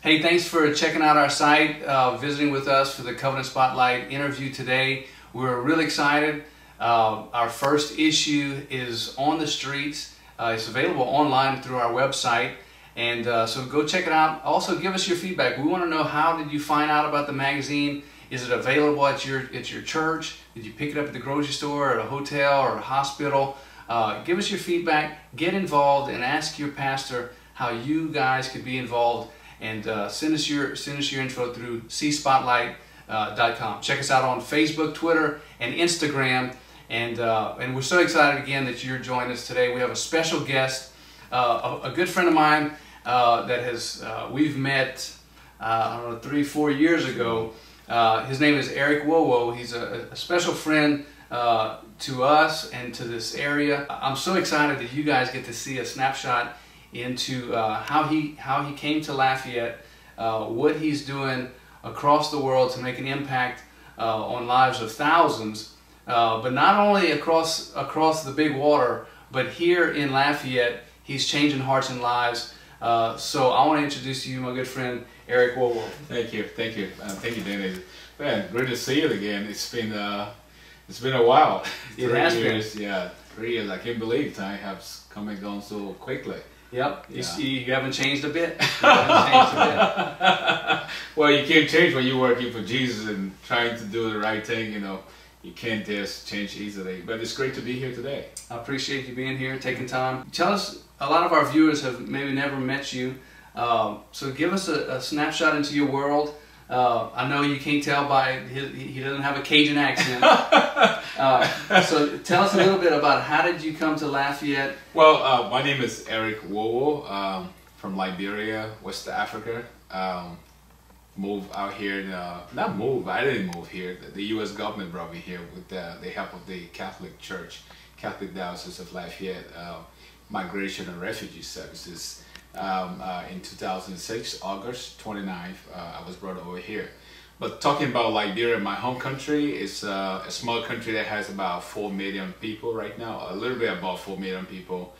Hey, thanks for checking out our site, visiting with us for the Covenant Spotlight interview today. We're really excited. Our first issue is on the streets. It's available online through our website, and so go check it out. Also, give us your feedback. We want to know, how did you find out about the magazine? Is it available at your church? Did you pick it up at the grocery store, or at a hotel, or a hospital? Give us your feedback. Get involved and ask your pastor how you guys could be involved. And send us your info through cspotlight.com. Check us out on Facebook, Twitter, and Instagram. And we're so excited again that you're joining us today. We have a special guest, a good friend of mine that we've met I don't know, 3-4 years ago. His name is Eric Wowoh. He's a special friend to us and to this area. I'm so excited that you guys get to see a snapshot into how he came to Lafayette, what he's doing across the world to make an impact on lives of thousands, but not only across the big water, but here in Lafayette, he's changing hearts and lives. So I want to introduce to you my good friend Eric Wowoh. Thank you, Danny. Man, great to see you again. It's been a while. It has been. Yeah, 3 years. I can't believe time has come and gone so quickly. Yep, yeah. You haven't changed a bit. Well, you can't change when you're working for Jesus and trying to do the right thing. You know, you can't just change easily. But it's great to be here today. I appreciate you being here, taking time. Tell us, a lot of our viewers have maybe never met you, so give us a snapshot into your world. I know you can't tell by he doesn't have a Cajun accent. So tell us a little bit about, how did you come to Lafayette? Well, my name is Eric Wowoh, from Liberia, West Africa. Moved out here, not move, I didn't move here. The U.S. government brought me here with the help of the Catholic Church, Catholic Diocese of Lafayette, Migration and Refugee Services. In 2006, August 29th, I was brought over here. But talking about Liberia, my home country, is a small country that has about 4 million people right now, a little bit above 4 million people,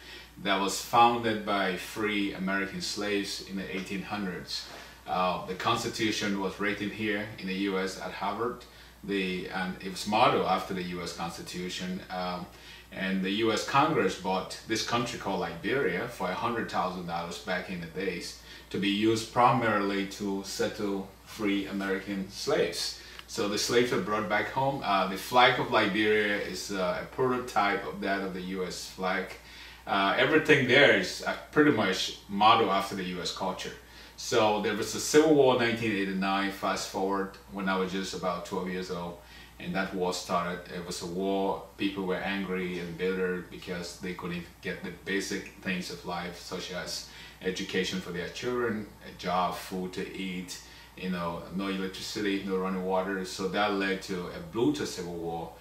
that was founded by free American slaves in the 1800s. The Constitution was written here in the U.S. at Harvard, and it was modeled after the U.S. Constitution. And the U.S. Congress bought this country called Liberia for $100,000 back in the days, to be used primarily to settle free American slaves. So the slaves were brought back home. The flag of Liberia is a prototype of that of the U.S. flag. Everything there is pretty much modeled after the U.S. culture. So there was a civil war in 1989, fast forward when I was just about 12 years old. And that war started. It was a war. People were angry and bitter because they couldn't get the basic things of life, such as education for their children, a job, food to eat, you know, no electricity, no running water. So that led to a brutal civil war.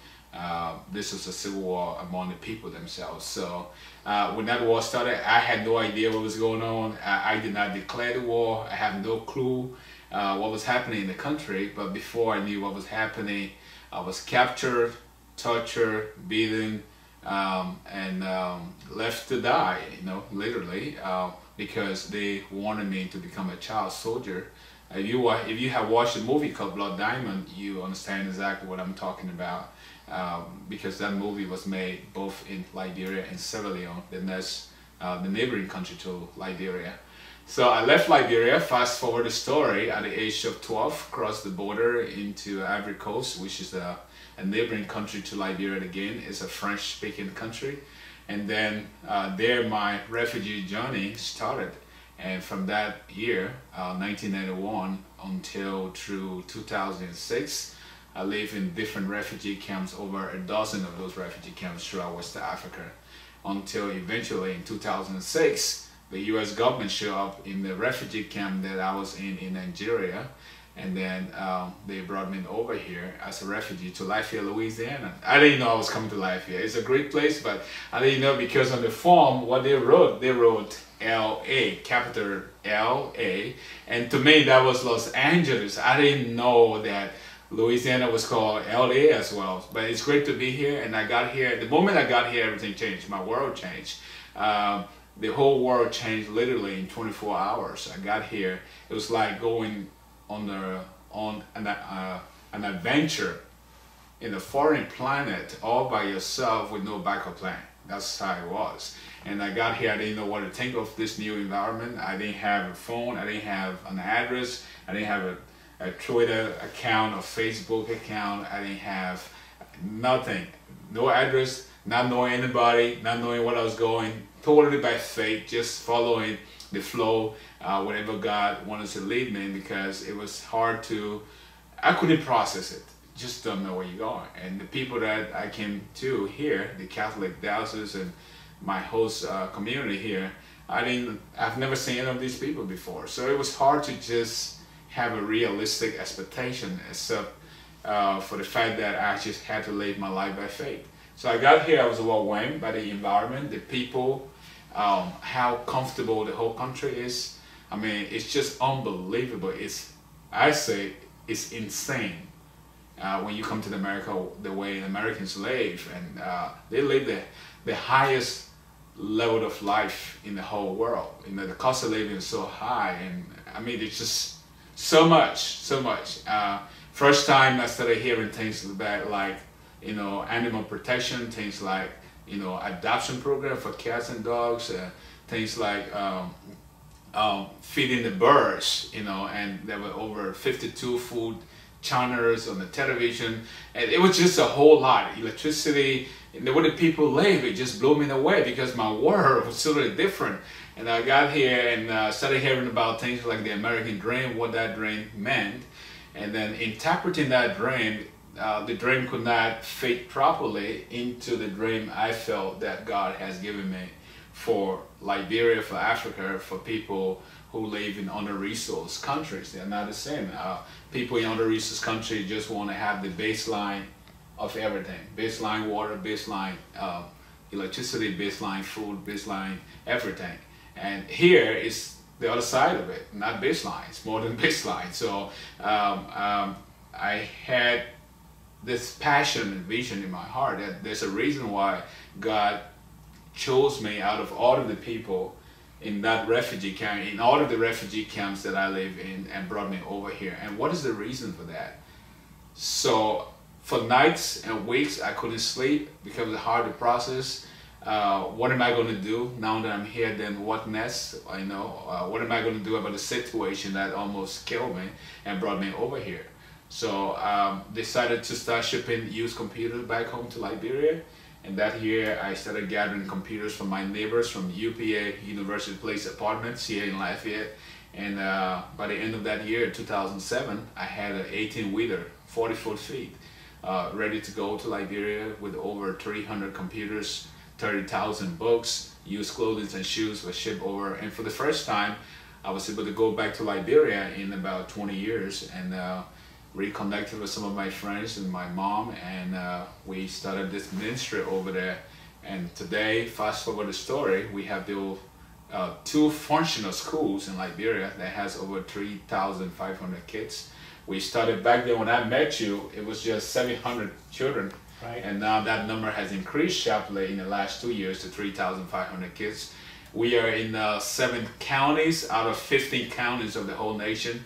This was a civil war among the people themselves. So when that war started, I had no idea what was going on. I did not declare the war. I had no clue what was happening in the country. But before I knew what was happening, I was captured, tortured, beaten, and left to die, you know, literally, because they wanted me to become a child soldier. If you have watched a movie called Blood Diamond, you understand exactly what I'm talking about, because that movie was made both in Liberia and Sierra Leone, the neighboring country to Liberia. So I left Liberia, fast forward the story, at the age of 12, crossed the border into Ivory Coast, which is a neighboring country to Liberia again. It's a French-speaking country. And then there my refugee journey started. And from that year, 1991, until through 2006, I lived in different refugee camps, over a dozen of those refugee camps throughout West Africa, until eventually in 2006, the U.S. government showed up in the refugee camp that I was in Nigeria, and then they brought me over here as a refugee to Lafayette, Louisiana. I didn't know I was coming to Lafayette. It's a great place, but I didn't know, because on the form, what they wrote L.A., capital L.A., and to me that was Los Angeles. I didn't know that Louisiana was called L.A. as well. But it's great to be here, and I got here. The moment I got here, everything changed. My world changed. the whole world changed literally in 24 hours. I got here, it was like going on an adventure in a foreign planet all by yourself with no backup plan. That's how it was. And I got here, I didn't know what to think of this new environment. I didn't have a phone, I didn't have an address, I didn't have a Twitter account, a Facebook account, I didn't have nothing. No address, not knowing anybody, not knowing what I was going, totally by faith, just following the flow, whatever God wanted to lead me, because it was hard to, I couldn't process it. Just don't know where you're going. And the people that I came to here, the Catholic diocese and my host community here, I've never seen any of these people before. So it was hard to just have a realistic expectation, except for the fact that I just had to live my life by faith. So I got here, I was overwhelmed by the environment, the people, how comfortable the whole country is. I mean, it's just unbelievable. I say it's insane. When you come to America, the way Americans live, and they live the highest level of life in the whole world. You know, the cost of living is so high, and I mean, it's just so much. First time I started hearing things like, you know, animal protection, things like, you know, adoption program for cats and dogs, things like feeding the birds, you know, and there were over 52 food channels on the television, and it was just a whole lot. Electricity, and the way the people live, it just blew me away, because my world was totally different. And I got here and started hearing about things like the American dream, what that dream meant, and then interpreting that dream. The dream could not fit properly into the dream I felt that God has given me for Liberia, for Africa, for people who live in under-resourced countries. They're not the same. People in under-resourced countries just want to have the baseline of everything. Baseline water, baseline electricity, baseline food, baseline everything. And here is the other side of it, not baseline, it's more than baseline. So I had this passion and vision in my heart that there's a reason why God chose me out of all of the people in that refugee camp, in all of the refugee camps that I live in, and brought me over here. And what is the reason for that? So for nights and weeks I couldn't sleep because it was hard to process. What am I going to do now that I'm here? Then what next? I know. What am I going to do about the situation that almost killed me and brought me over here? So decided to start shipping used computers back home to Liberia. And that year I started gathering computers from my neighbors from UPA, University Place Apartments here in Lafayette. And by the end of that year, 2007, I had an 18-wheeler, 40-foot feet, ready to go to Liberia with over 300 computers, 30,000 books, used clothing and shoes were shipped over. And for the first time, I was able to go back to Liberia in about 20 years and reconnected with some of my friends and my mom, and we started this ministry over there. And today, fast forward the story, we have built 2 functional schools in Liberia that has over 3,500 kids. We started back then when I met you, it was just 700 children. Right. And now that number has increased sharply in the last 2 years to 3,500 kids. We are in 7 counties out of 15 counties of the whole nation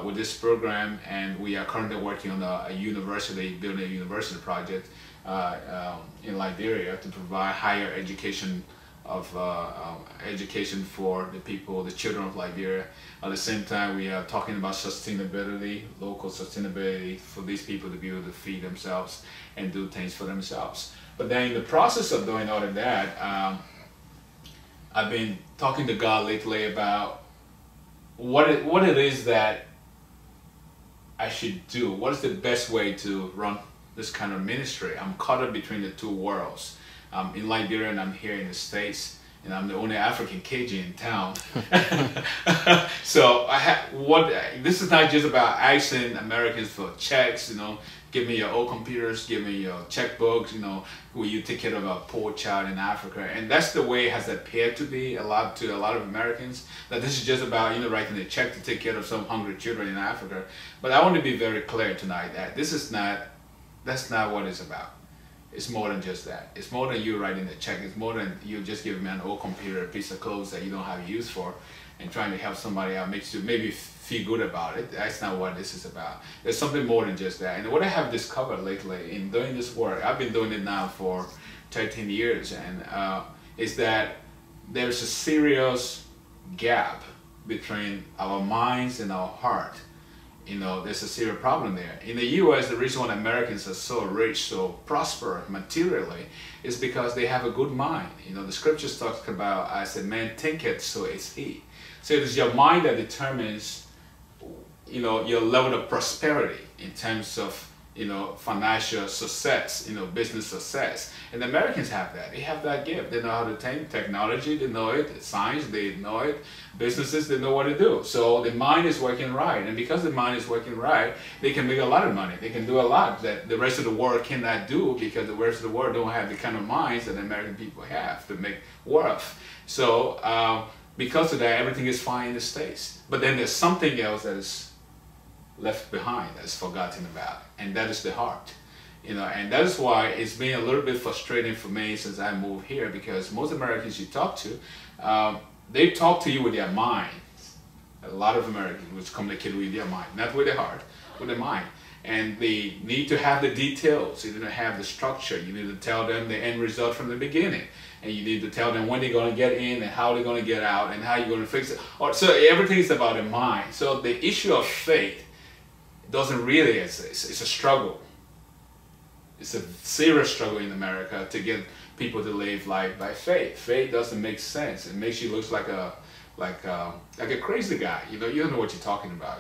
with this program, and we are currently working on a university, building a university project in Liberia to provide higher education education for the people, the children of Liberia. At the same time, we are talking about sustainability, local sustainability, for these people to be able to feed themselves and do things for themselves. But then in the process of doing all of that, I've been talking to God lately about what it is that I should do. What is the best way to run this kind of ministry? I'm caught up between the 2 worlds. I'm in Liberia and I'm here in the States, and I'm the only African Cajun in town. So this is not just about asking Americans for checks, you know, give me your old computers, give me your checkbooks, you know, will you take care of a poor child in Africa? And that's the way it has appeared to be to a lot of Americans, that this is just about, you know, writing a check to take care of some hungry children in Africa. But I want to be very clear tonight that that's not what it's about. It's more than just that. It's more than you writing a check. It's more than you just giving me an old computer, a piece of clothes that you don't have use for, and trying to help somebody out makes you maybe feel good about it. That's not what this is about. There's something more than just that. And what I have discovered lately in doing this work, I've been doing it now for 13 years, and is that there's a serious gap between our minds and our heart. You know, there's a serious problem there. In the US, the reason why Americans are so rich, so prosper materially, is because they have a good mind. You know, the scriptures talk about, I said, man thinketh, so is he. So it is your mind that determines, you know, your level of prosperity in terms of, you know, financial success, you know, business success. And the Americans have that. They have that gift. They know how to think. Technology, they know it. Science, they know it. Businesses, they know what to do. So the mind is working right. And because the mind is working right, they can make a lot of money. They can do a lot that the rest of the world cannot do, because the rest of the world don't have the kind of minds that the American people have to make worth. So because of that, everything is fine in the States. But then there's something else that is left behind, that's forgotten about, and that is the heart. You know, and that is why it's been a little bit frustrating for me since I moved here, because most Americans you talk to, they talk to you with their mind. A lot of Americans which communicate with their mind, not with their heart, with their mind. And they need to have the details, you need to have the structure, you need to tell them the end result from the beginning. And you need to tell them when they're going to get in and how they're going to get out and how you're going to fix it. So everything is about the mind. So the issue of faith doesn't really exist. It's a struggle. It's a serious struggle in America to get people to live life by faith. Faith doesn't make sense. It makes you look like a crazy guy. You know, you don't know what you're talking about.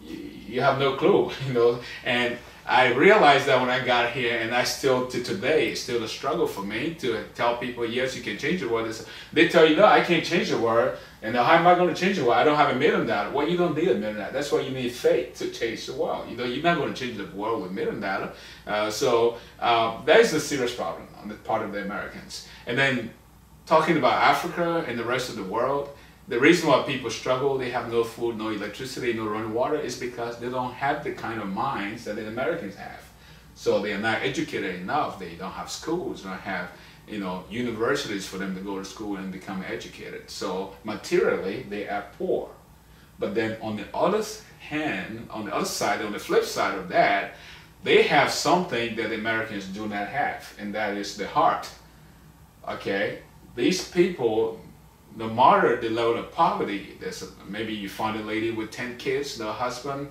You have no clue. You know, and I realized that when I got here, and I still to today, it's still a struggle for me to tell people, yes, you can change the world. They tell you, no, I can't change the world. And how am I going to change the world? I don't have $1 million. Well, you don't need $1 million. That's why you need faith to change the world. You know, you're not going to change the world with $1 million. So that is a serious problem on the part of the Americans. And then talking about Africa and the rest of the world, the reason why people struggle, they have no food, no electricity, no running water, is because they don't have the kind of minds that the Americans have. So they are not educated enough. They don't have schools, they don't have, you know, universities for them to go to school and become educated. So materially, they are poor. But then on the other hand, on the other side, on the flip side of that, they have something that the Americans do not have, and that is the heart. Okay? These people, no matter the level of poverty, maybe you find a lady with 10 kids, no husband,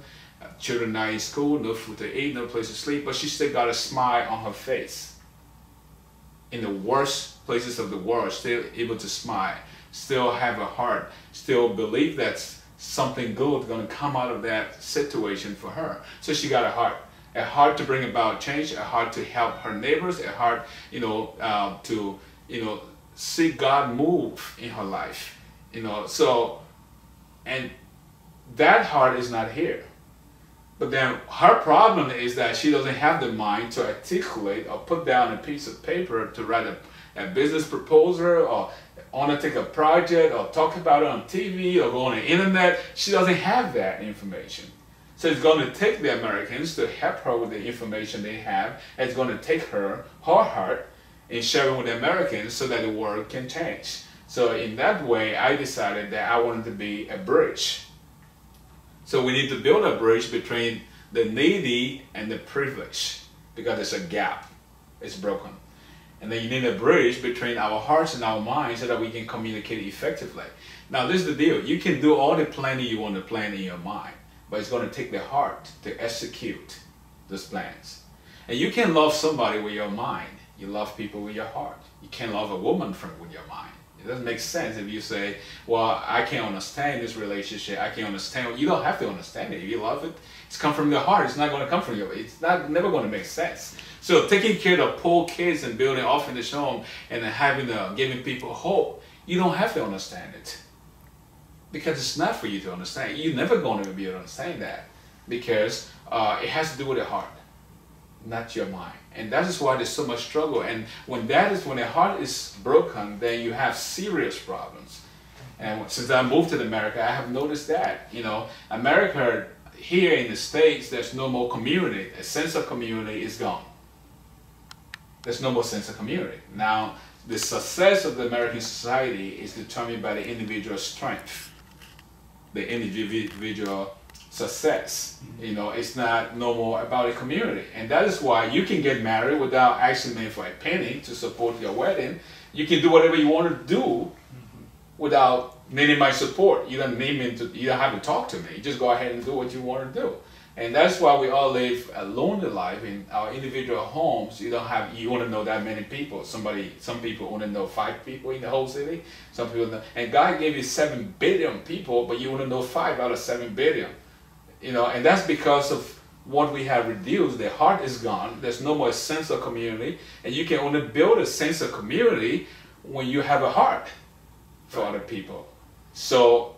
children not in school, no food to eat, no place to sleep, but she still got a smile on her face. In the worst places of the world, still able to smile, still have a heart, still believe that something good is going to come out of that situation for her. So she got a heart to bring about change, a heart to help her neighbors, a heart, you know, to, you know, see God move in her life, you know. So, and that heart is not here. But then her problem is that she doesn't have the mind to articulate or put down a piece of paper to write a business proposal, or undertake a project, or talk about it on TV, or go on the internet. She doesn't have that information. So it's going to take the Americans to help her with the information they have. It's going to take her heart and share it with the Americans so that the world can change. So in that way, I decided that I wanted to be a bridge. So we need to build a bridge between the needy and the privileged, because there's a gap. It's broken. And then you need a bridge between our hearts and our minds so that we can communicate effectively. Now this is the deal. You can do all the planning you want to plan in your mind, but it's going to take the heart to execute those plans. And you can love somebody with your mind. You love people with your heart. You can't love a woman with your mind. It doesn't make sense if you say, well, I can't understand this relationship. I can't understand. You don't have to understand it. If you love it, it's come from your heart. It's not going to come from your. It's never going to make sense. So taking care of poor kids and building orphanage home and giving people hope, you don't have to understand it, because it's not for you to understand. You're never going to be able to understand that, because it has to do with the heart, not your mind. And that is why there's so much struggle. And when the heart is broken, then you have serious problems. And since I moved to America, I have noticed that, you know, Here in the States, there's no more community. A sense of community is gone. there's no more sense of community. Now, the success of the American society is determined by the individual strength, the individual success. You know, it's not no more about a community. And that is why you can get married without asking me for a penny to support your wedding. You can do whatever you want to do without needing my support. You don't need me to, you don't have to talk to me. You just go ahead and do what you want to do. And that's why we all live a lonely life in our individual homes. You want to know that many people. Some people want to know 5 people in the whole city. Some people know, and God gave you 7 billion people, but you want to know 5 out of 7 billion. You know, and that's because of what we have reduced. The heart is gone. There's no more sense of community, and you can only build a sense of community when you have a heart for other people. So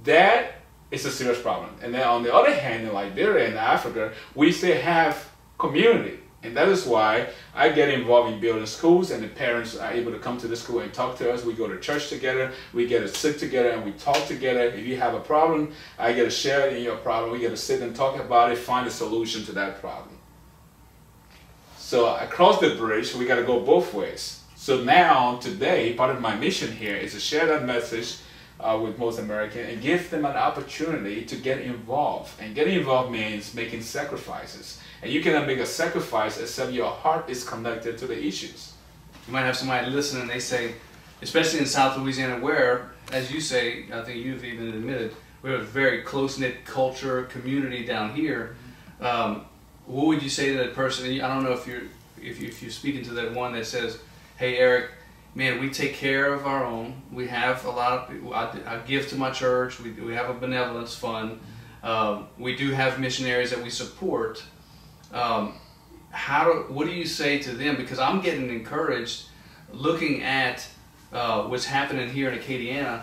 that is a serious problem. And then on the other hand, in Liberia and Africa, we still have community. And that is why I get involved in building schools, and the parents are able to come to the school and talk to us. We go to church together, we get to sit together and we talk together. If you have a problem, I get to share in your problem. We get to sit and talk about it, find a solution to that problem. So across the bridge, we got to go both ways. So now, today, part of my mission here is to share that message with most Americans and give them an opportunity to get involved. And getting involved means making sacrifices. And you cannot make a sacrifice except your heart is connected to the issues. You might have somebody listen and they say, especially in South Louisiana, where, as you say, I think you've even admitted, we have a very close-knit culture, community down here. What would you say to that person? I don't know if you're speaking to that one that says, hey, Eric, man, we take care of our own. We have a lot of people. I give to my church. We have a benevolence fund. We do have missionaries that we support. What do you say to them? Because I'm getting encouraged looking at what's happening here in Acadiana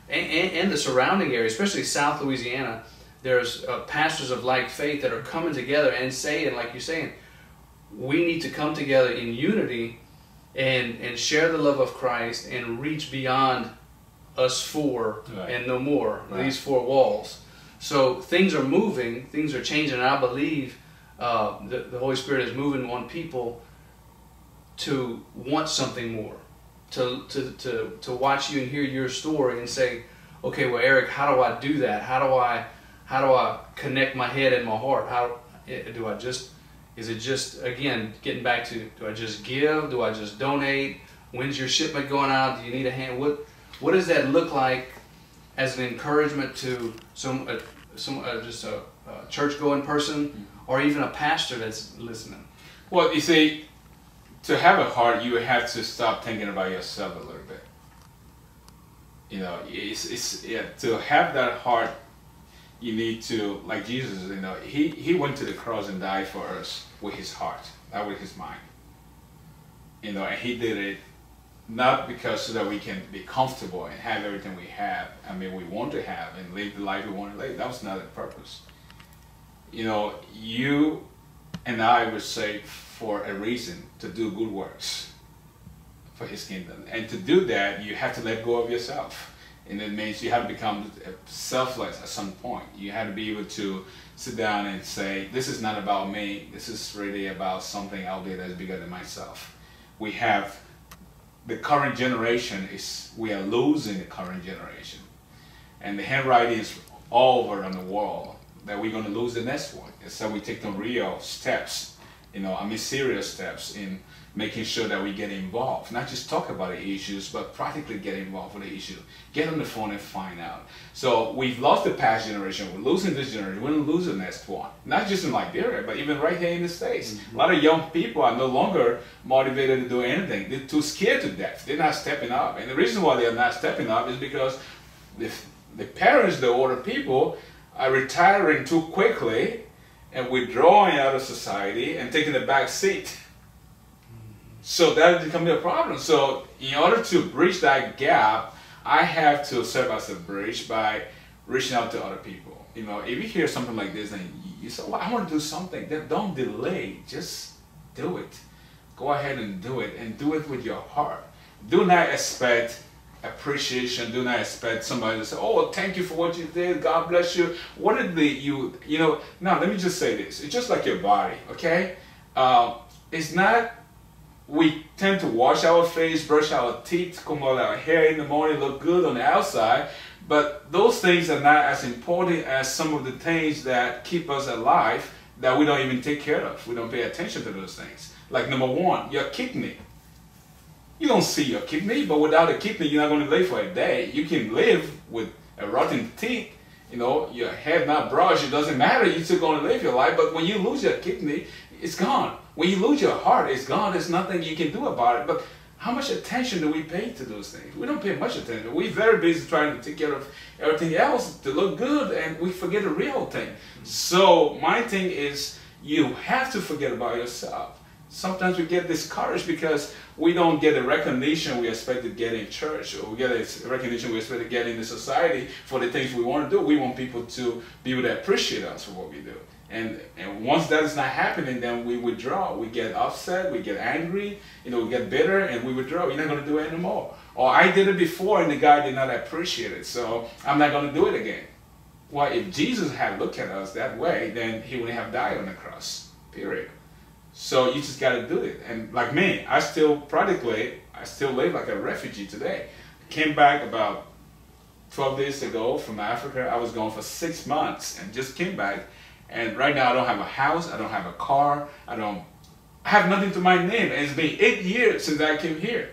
and the surrounding area, especially South Louisiana. There's pastors of like faith that are coming together and saying, like you're saying, we need to come together in unity and share the love of Christ and reach beyond us four and no more, these 4 walls. So things are moving, things are changing, and I believe the Holy Spirit is moving on people to want something more, to watch you and hear your story and say, okay, well, Eric, how do I do that? How do I connect my head and my heart? How do I just, is it just, again, getting back to, do I just give? Do I just donate? When's your shipment going out? Do you need a hand? What does that look like as an encouragement to just a church-going person, or even a pastor that's listening? Well, you see, to have a heart, you have to stop thinking about yourself a little bit. You know, to have that heart, you need to, like Jesus, you know, he went to the cross and died for us with his heart, not with his mind. You know, and he did it not because so that we can be comfortable and have everything we have, we want to have, and live the life we want to live. That was not the purpose. You know, you and I were saved for a reason, to do good works for his kingdom. And to do that, you have to let go of yourself. And it means you have to become selfless at some point. You have to be able to sit down and say, this is not about me. This is really about something out there that's bigger than myself. We have the current generation, we are losing the current generation. And the handwriting is all over on the wall that we're going to lose the next one. And so we take the real steps, serious steps in making sure that we get involved. Not just talk about the issues, but practically get involved with the issue. Get on the phone and find out. So we've lost the past generation, we're losing this generation, we're going to lose the next one. Not just in Liberia, but even right here in the States. A lot of young people are no longer motivated to do anything. They're too scared to death. They're not stepping up. And the reason why they're not stepping up is because the parents, the older people, are retiring too quickly and withdrawing out of society and taking the back seat. So that is becoming a problem. So in order to bridge that gap, I have to serve as a bridge by reaching out to other people. If you hear something like this and you say, well, I want to do something, then don't delay, just do it. Go ahead and do it with your heart. Do not expect appreciation. Do not expect somebody to say, oh, thank you for what you did, God bless you. What did now let me just say this. It's just like your body, okay? It's not we tend to wash our face, brush our teeth, comb out our hair in the morning, look good on the outside, but those things are not as important as some of the things that keep us alive that we don't even take care of. We don't pay attention to those things. Like number one, your kidney. You don't see your kidney, but without a kidney, you're not going to live for a day. You can live with a rotten teeth, you know, your head not brushed, it doesn't matter, you're still going to live your life. But when you lose your kidney, it's gone. When you lose your heart, it's gone. There's nothing you can do about it. But how much attention do we pay to those things? We don't pay much attention. We're very busy trying to take care of everything else to look good, and we forget the real thing. So my thing is, you have to forget about yourself. Sometimes we get discouraged because we don't get the recognition we expect to get in church, or we get a recognition we expect to get in the society for the things we want to do. We want people to be able to appreciate us for what we do. And once that is not happening, then we withdraw. We get upset, we get angry, you know, we get bitter, and we withdraw. We're not going to do it anymore. Or I did it before and the guy did not appreciate it, so I'm not going to do it again. Well, if Jesus had looked at us that way, then he wouldn't have died on the cross, period. So you just got to do it. And like me, I still live like a refugee today. Came back about 12 days ago from Africa. I was gone for 6 months and just came back. And right now I don't have a house, I don't have a car, I have nothing to my name. And it's been 8 years since I came here.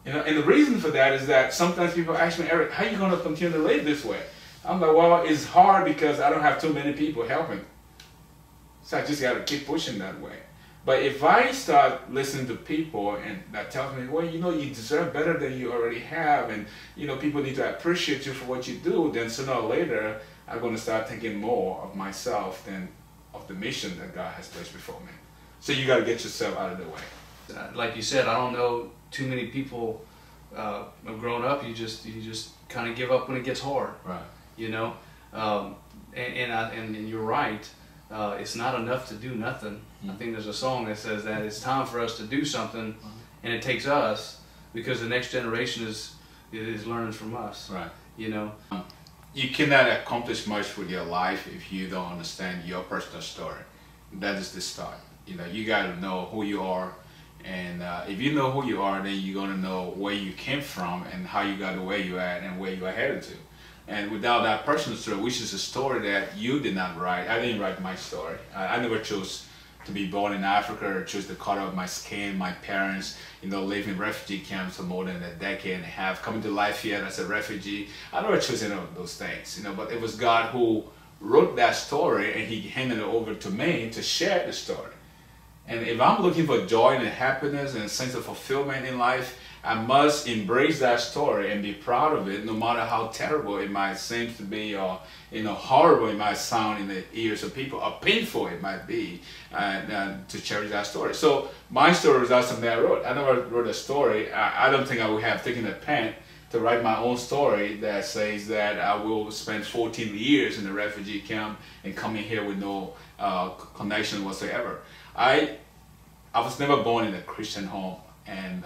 You know, and the reason for that is that sometimes people ask me, Eric, how are you going to continue to live this way? I'm like, well, it's hard because I don't have too many people helping. So I just got to keep pushing that way. But if I start listening to people and that tells me, well, you know, you deserve better than you already have, and you know, people need to appreciate you for what you do, then sooner or later I'm going to start thinking more of myself than of the mission that God has placed before me. So you got to get yourself out of the way. Like you said, I don't know too many people have grown up. You just kind of give up when it gets hard. Right. You know, and you're right. It's not enough to do nothing. I think there's a song that says that it's time for us to do something, and it takes us, because the next generation is learning from us. Right. You know. You cannot accomplish much with your life if you don't understand your personal story. That is the start. You know, you got to know who you are, and if you know who you are, then you're gonna know where you came from and how you got to where you at and where you are headed to. And without that personal story, which is a story that you did not write, I didn't write my story. I never chose to be born in Africa or choose the color of my skin. My parents, you know, lived in refugee camps for more than a decade and a half, coming to life here as a refugee. I never chose any of those things, you know, but it was God who wrote that story, and he handed it over to me to share the story. And if I'm looking for joy and happiness and a sense of fulfillment in life, I must embrace that story and be proud of it, no matter how terrible it might seem to be, or you know, horrible it might sound in the ears of people, or painful it might be, to cherish that story. So my story was not something I wrote. I never wrote a story. I don't think I would have taken a pen to write my own story that says that I will spend 14 years in a refugee camp and coming here with no connection whatsoever. I was never born in a Christian home, and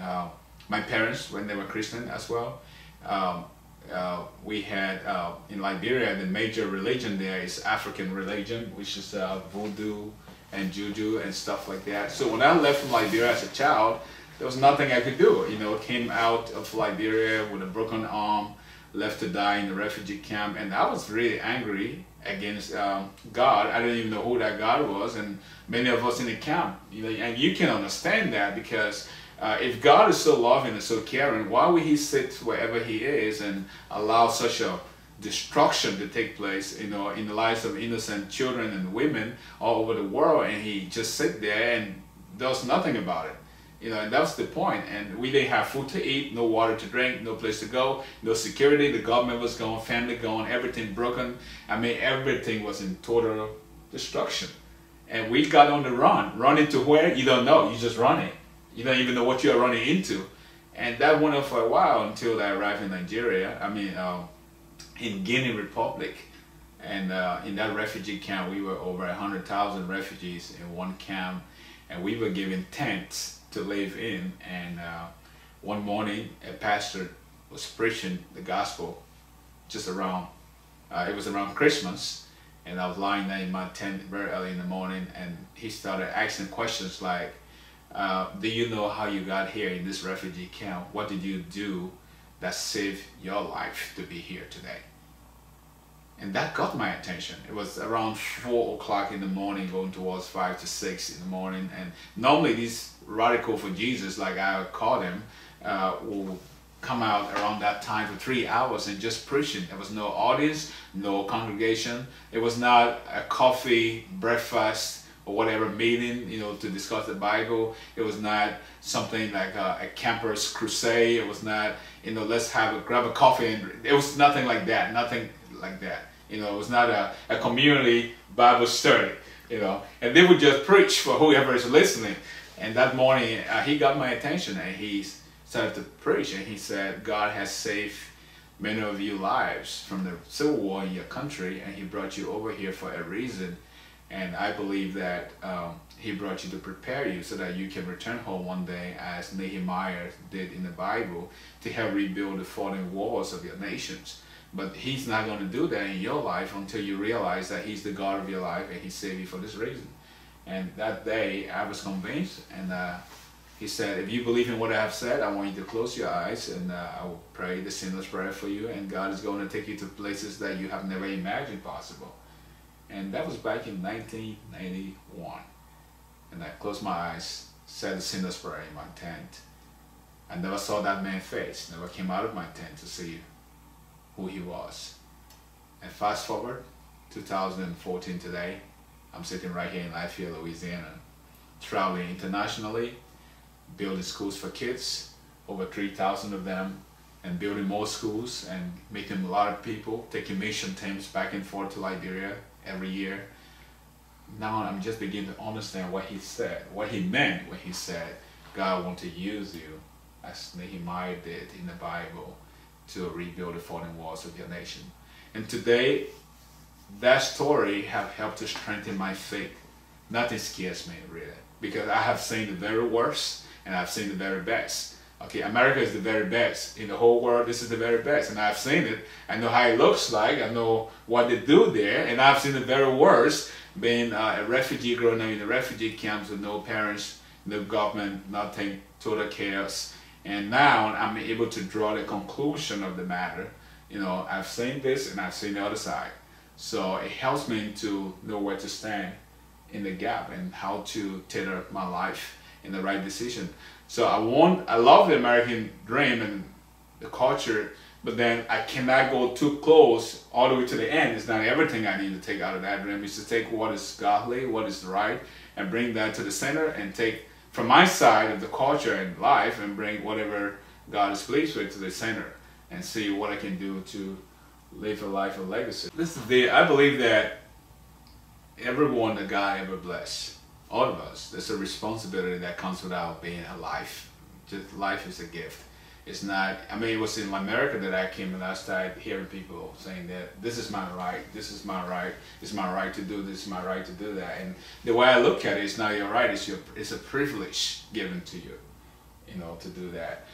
my parents, when they were Christian as well, we had in Liberia, the major religion there is African religion, which is voodoo and juju and stuff like that. So when I left from Liberia as a child, there was nothing I could do. You know, came out of Liberia with a broken arm, left to die in the refugee camp, and I was really angry against God. I didn't even know who that God was, and many of us in the camp, you know, and you can understand that, because if God is so loving and so caring, why would he sit wherever he is and allow such a destruction to take place, you know, in the lives of innocent children and women all over the world, and he just sit there and does nothing about it? You know, and that's the point. And we didn't have food to eat, no water to drink, no place to go, no security. The government was gone, family gone, everything broken. I mean, everything was in total destruction. And we got on the run. Run into where? You don't know. You just running. You don't even know what you are running into. And that went on for a while until I arrived in Nigeria. I mean, in Guinea Republic. And in that refugee camp, we were over 100,000 refugees in one camp. And we were given tents to live in. And one morning, a pastor was preaching the gospel just around, it was around Christmas. And I was lying there in my tent very early in the morning, and he started asking questions like, Do you know how you got here in this refugee camp? What did you do that saved your life to be here today? And that got my attention. It was around 4 o'clock in the morning, going towards 5 to 6 in the morning. And normally these radical for Jesus, like I call them, will come out around that time for 3 hours and just preaching. There was no audience, no congregation. It was not a coffee, breakfast, or whatever meeting, you know, to discuss the Bible. It was not something like a campers crusade. It was not, you know, let's grab a coffee. And it was nothing like that. Nothing like that. You know, it was not a community Bible study. You know, and they would just preach for whoever is listening. And that morning, he got my attention, and he started to preach. And he said, God has saved many of your lives from the civil war in your country, and he brought you over here for a reason. And I believe that he brought you to prepare you so that you can return home one day, as Nehemiah did in the Bible, to help rebuild the fallen walls of your nations. But he's not going to do that in your life until you realize that he's the God of your life, and he saved you for this reason. And that day I was convinced, and he said, if you believe in what I have said, I want you to close your eyes, and I will pray the sinless prayer for you, and God is going to take you to places that you have never imagined possible. And that was back in 1991. And I closed my eyes, said the sinner's prayer in my tent. I never saw that man's face, never came out of my tent to see who he was. And fast forward, 2014 today, I'm sitting right here in Lafayette, Louisiana, traveling internationally, building schools for kids, over 3,000 of them, and building more schools and meeting a lot of people, taking mission teams back and forth to Liberia every year. Now I'm just beginning to understand what he said, what he meant when he said, God wants to use you, as Nehemiah did in the Bible, to rebuild the fallen walls of your nation. And today, that story have helped to strengthen my faith. Nothing scares me, really, because I have seen the very worst and I've seen the very best. Okay, America is the very best. In the whole world, this is the very best. And I've seen it. I know how it looks like. I know what they do there. And I've seen the very worst, being a refugee growing up in the refugee camps with no parents, no government, nothing, total chaos. And now I'm able to draw the conclusion of the matter. You know, I've seen this and I've seen the other side. So it helps me to know where to stand in the gap and how to tailor my life in the right decision. So I love the American dream and the culture, but then I cannot go too close all the way to the end. It's not everything I need to take out of that dream. It's to take what is godly, what is right, and bring that to the center, and take from my side of the culture and life and bring whatever God is pleased with to the center, and see what I can do to live a life of legacy. I believe that everyone that God ever blessed, all of us, there's a responsibility that comes without being alive. Just life is a gift. It's not, I mean, it was in America that I came and I started hearing people saying that this is my right, this is my right, it's my right to do this, it's my right to do that. And the way I look at it, it's not your right, it's a privilege given to you, you know, to do that.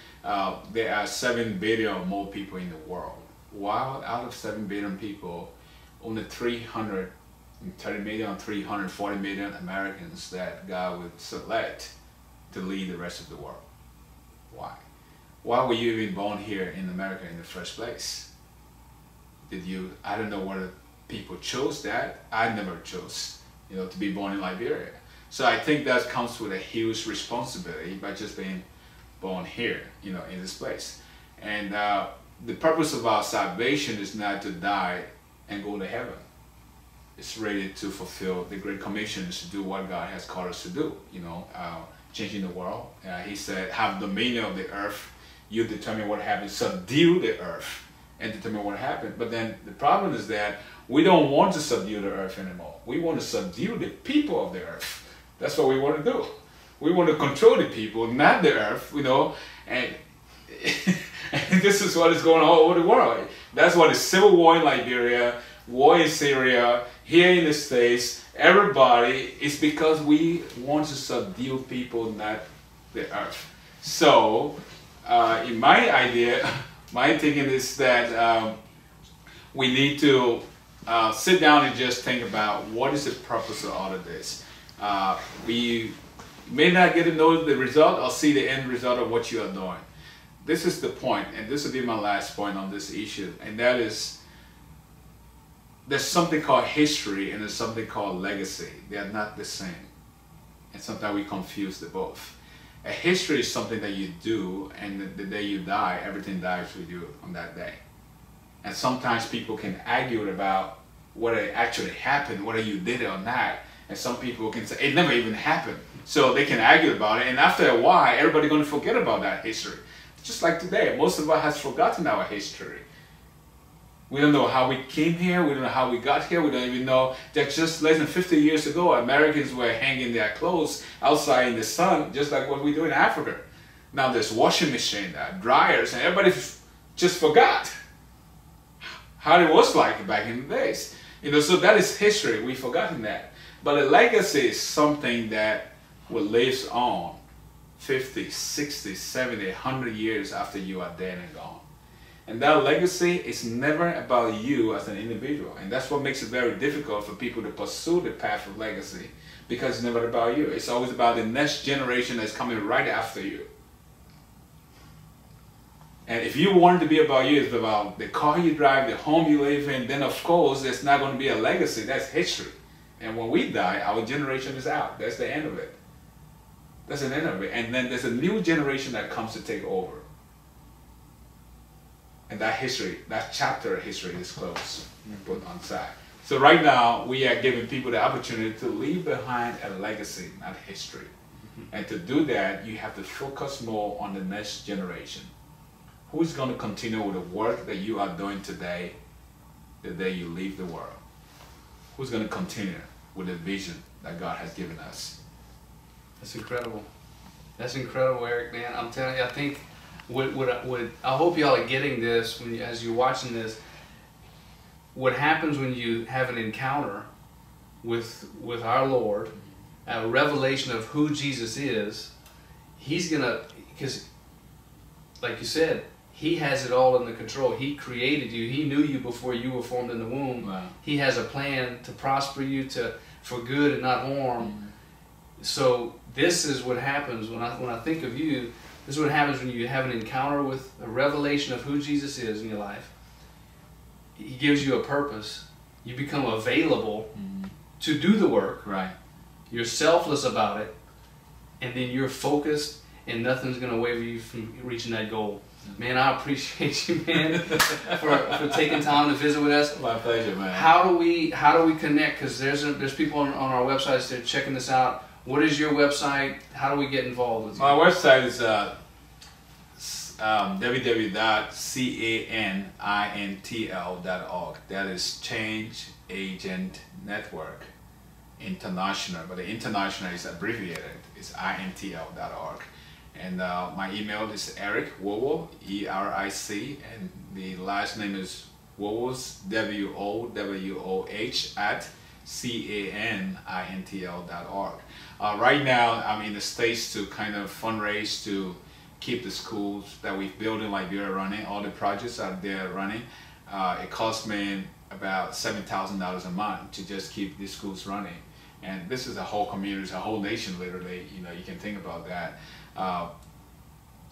There are 7 billion or more people in the world. While out of 7 billion people, only 330 million or 340 million Americans that God would select to lead the rest of the world. Why? Why were you even born here in America in the first place? I don't know whether people chose that. I never chose, you know, to be born in Liberia. So I think that comes with a huge responsibility by just being born here, you know, in this place. And the purpose of our salvation is not to die and go to heaven. It's really to fulfill the Great Commission, is to do what God has called us to do, you know, changing the world. He said, have dominion of the earth. You determine what happens, subdue the earth and determine what happened. But then the problem is that we don't want to subdue the earth anymore. We want to subdue the people of the earth. That's what we want to do. We want to control the people, not the earth, you know, and this is what is going on all over the world. That's why the civil war in Liberia, war in Syria, here in the States, everybody, is because we want to subdue people, not the earth. So, in my idea, my thinking is that we need to sit down and just think about what is the purpose of all of this. We You may not get to know the result or see the end result of what you are doing. This is the point, and this will be my last point on this issue, and that is there's something called history and there's something called legacy. They are not the same. And sometimes we confuse the both. A history is something that you do, and the day you die, everything dies with you on that day. And sometimes people can argue about whether it actually happened, whether you did it or not. And some people can say, it never even happened. So they can argue about it, and after a while, everybody's going to forget about that history. Just like today, most of us has forgotten our history. We don't know how we came here, we don't know how we got here, we don't even know that just less than 50 years ago, Americans were hanging their clothes outside in the sun, just like what we do in Africa. Now there's washing machine, dryers, and everybody just forgot how it was like back in the days. You know, so that is history, we've forgotten that. But a legacy is something that will live on 50, 60, 70, 100 years after you are dead and gone. And that legacy is never about you as an individual. And that's what makes it very difficult for people to pursue the path of legacy, because it's never about you. It's always about the next generation that's coming right after you. And if you want it to be about you, it's about the car you drive, the home you live in, then of course there's not going to be a legacy. That's history. And when we die, our generation is out. That's the end of it. That's the end of it. And then there's a new generation that comes to take over. And that history, that chapter of history is closed and put on side. So right now, we are giving people the opportunity to leave behind a legacy, not history. And to do that, you have to focus more on the next generation. Who's going to continue with the work that you are doing today, the day you leave the world? Who's going to continue with the vision that God has given us? That's incredible. That's incredible, Eric, man. I'm telling you, I think I hope y'all are getting this as you're watching this. What happens when you have an encounter with our Lord, a revelation of who Jesus is, He's gonna, because like you said, He has it all under control. He created you. He knew you before you were formed in the womb. Wow. He has a plan to prosper you for good and not harm. Mm-hmm. So this is what happens when I think of you. This is what happens when you have an encounter with a revelation of who Jesus is in your life. He gives you a purpose. You become available to do the work. Right. You're selfless about it, and then you're focused, and nothing's going to waver you from reaching that goal. Man, I appreciate you, man, for taking time to visit with us. My pleasure, man. How do we connect? Because there's people on our websites that are checking this out. What is your website? How do we get involved with you? My website is www.canintl.org. That is Change Agent Network International, but the international is abbreviated. It's intl.org. And my email is Eric Wowoh, E-R-I-C, and the last name is Wowoh, W-O-W-O-H at canintl.org. Right now, I'm in the States to kind of fundraise to keep the schools that we've built in Liberia running. All the projects are there running. It costs me about $7,000 a month to just keep these schools running. And this is a whole community, it's a whole nation, literally. You know, you can think about that.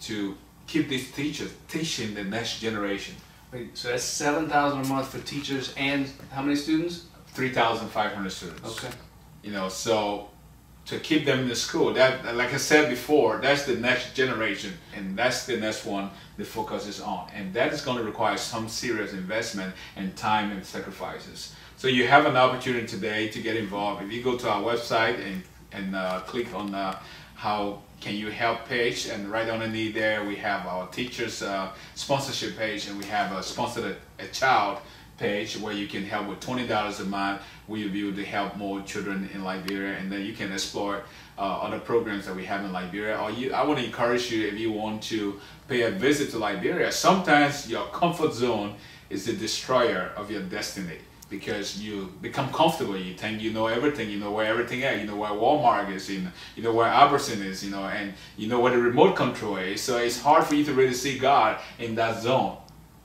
To keep these teachers teaching the next generation. Wait, so that's $7,000 a month for teachers and how many students? 3,500 students. Okay. You know, so to keep them in the school, that, like I said before, that's the next generation, and that's the next one the focus is on, and that is going to require some serious investment and time and sacrifices. So you have an opportunity today to get involved. If you go to our website and click on how can you help page, and right underneath there we have our teachers sponsorship page, and we have a sponsor a child page where you can help with $20 a month. We will be able to help more children in Liberia, and then you can explore other programs that we have in Liberia. Or I want to encourage you, if you want to pay a visit to Liberia, sometimes your comfort zone is the destroyer of your destiny, because you become comfortable. You think you know everything, you know where everything is, you know where Walmart is, you know where Albertson is, you know, and you know where the remote control is. So it's hard for you to really see God in that zone.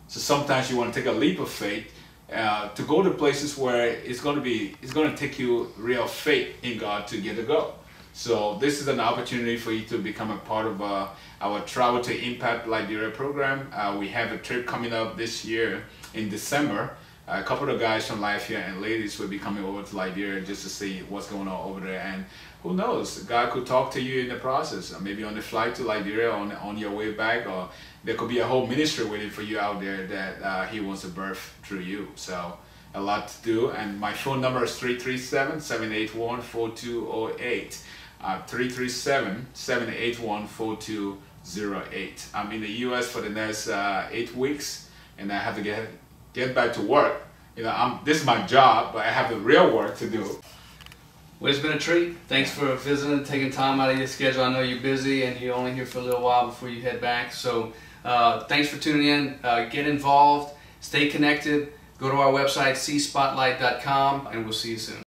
So sometimes you want to take a leap of faith to go to places where it's going to take you real faith in God to get to go. So this is an opportunity for you to become a part of our Travel to Impact Liberia program. We have a trip coming up this year in December. A couple of guys from Liberia and ladies will be coming over to Liberia just to see what's going on over there. And who knows, God could talk to you in the process, maybe on the flight to Liberia, on your way back, or there could be a whole ministry waiting for you out there that He wants to birth through you. So a lot to do, and my phone number is 337-781-4208. 337-781-4208. I'm in the U.S. for the next 8 weeks, and I have to get back to work. You know, this is my job, but I have the real work to do. Well, it's been a treat. Thanks for visiting, taking time out of your schedule. I know you're busy and you're only here for a little while before you head back. So thanks for tuning in. Get involved, stay connected. Go to our website, cspotlight.com, and we'll see you soon.